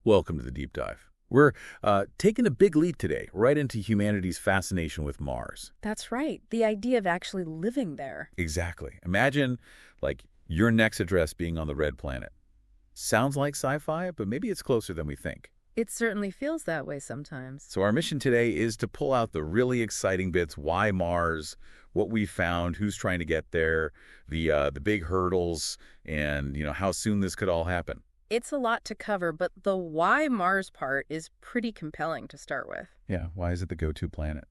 Welcome to the Deep Dive. We're taking a big leap today, right into humanity's fascination with Mars. That's right. The idea of actually living there. Exactly. Imagine, like, your next address being on the red planet. Sounds like sci-fi, but maybe it's closer than we think. It certainly feels that way sometimes. So our mission today is to pull out the really exciting bits: why Mars, what we found, who's trying to get there, the big hurdles, and how soon this could all happen. It's a lot to cover, but the why Mars part is pretty compelling to start with. Yeah, why is it the go-to planet?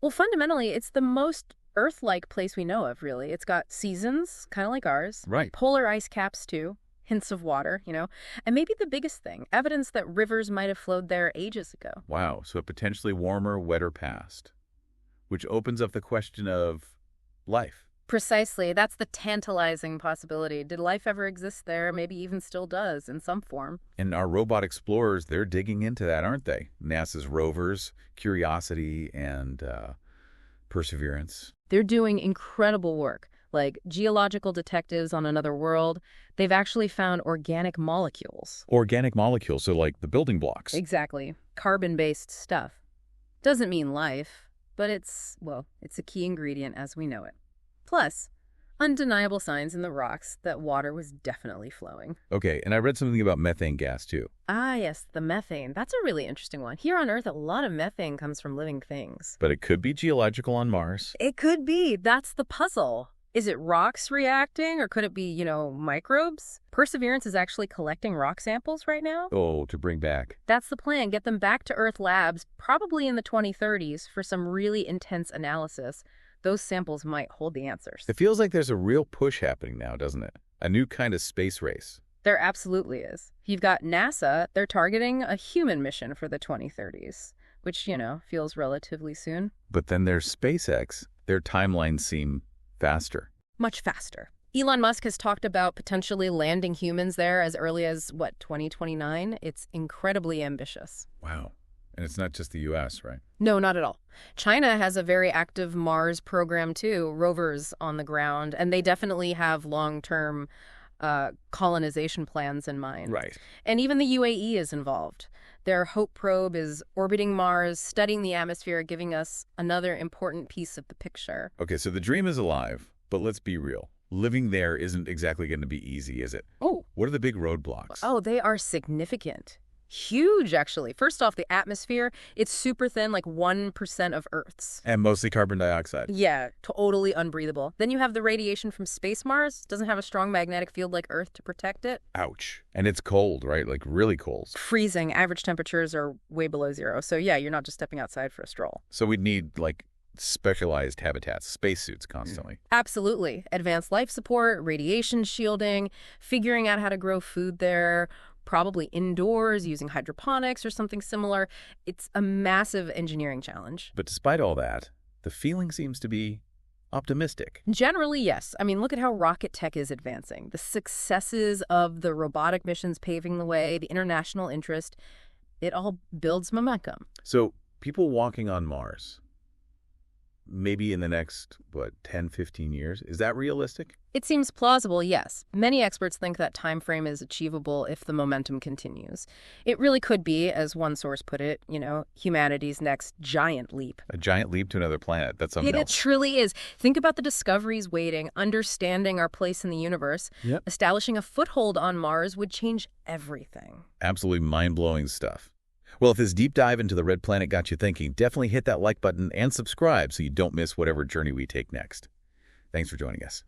Well, fundamentally, it's the most Earth-like place we know of, really. It's got seasons, kind of like ours. Right. Polar ice caps, too. Hints of water. And maybe the biggest thing, evidence that rivers might have flowed there ages ago. Wow, so a potentially warmer, wetter past, which opens up the question of life. Precisely. That's the tantalizing possibility. Did life ever exist there? Maybe even still does in some form. And our robot explorers, they're digging into that, aren't they? NASA's rovers, Curiosity and Perseverance. They're doing incredible work, like geological detectives on another world. They've actually found organic molecules. Organic molecules, so like the building blocks. Exactly. Carbon-based stuff. Doesn't mean life, but it's a key ingredient as we know it. Plus, undeniable signs in the rocks that water was definitely flowing. Okay, and I read something about methane gas, too. Ah, yes, the methane. That's a really interesting one. Here on Earth, a lot of methane comes from living things. But it could be geological on Mars. It could be. That's the puzzle. Is it rocks reacting, or could it be, microbes? Perseverance is actually collecting rock samples right now. Oh, to bring back. That's the plan. Get them back to Earth labs, probably in the 2030s, for some really intense analysis. Those samples might hold the answers. It feels like there's a real push happening now, doesn't it? A new kind of space race. There absolutely is. You've got NASA. They're targeting a human mission for the 2030s, which, feels relatively soon. But then there's SpaceX. Their timelines seem faster. Much faster. Elon Musk has talked about potentially landing humans there as early as, 2029? It's incredibly ambitious. Wow. And it's not just the U.S., right? No, not at all. China has a very active Mars program, too, rovers on the ground, and they definitely have long-term colonization plans in mind. Right. And even the UAE is involved. Their HOPE probe is orbiting Mars, studying the atmosphere, giving us another important piece of the picture. Okay, so the dream is alive, but let's be real. Living there isn't exactly going to be easy, is it? Oh. What are the big roadblocks? Oh, they are significant. Huge, actually. First off, the atmosphere, it's super thin, like 1% of Earth's. And mostly carbon dioxide. Yeah, totally unbreathable. Then you have the radiation from space. Mars doesn't have a strong magnetic field like Earth to protect it. Ouch. And it's cold, right? Like really cold. Freezing. Average temperatures are way below zero. So yeah, you're not just stepping outside for a stroll. So we'd need like specialized habitats, spacesuits constantly. Absolutely. Advanced life support, radiation shielding, figuring out how to grow food there, probably indoors using hydroponics or something similar. It's a massive engineering challenge. But despite all that, the feeling seems to be optimistic. Generally, yes. I mean, look at how rocket tech is advancing. The successes of the robotic missions paving the way, the international interest, it all builds momentum. So people walking on Mars, maybe in the next, 10, 15 years, is that realistic? It seems plausible, yes. Many experts think that time frame is achievable if the momentum continues. It really could be, as one source put it, humanity's next giant leap. A giant leap to another planet. That's something It else. truly is. Think about the discoveries waiting, understanding our place in the universe. Yep. Establishing a foothold on Mars would change everything. Absolutely mind-blowing stuff. Well, if this deep dive into the red planet got you thinking, definitely hit that like button and subscribe so you don't miss whatever journey we take next. Thanks for joining us.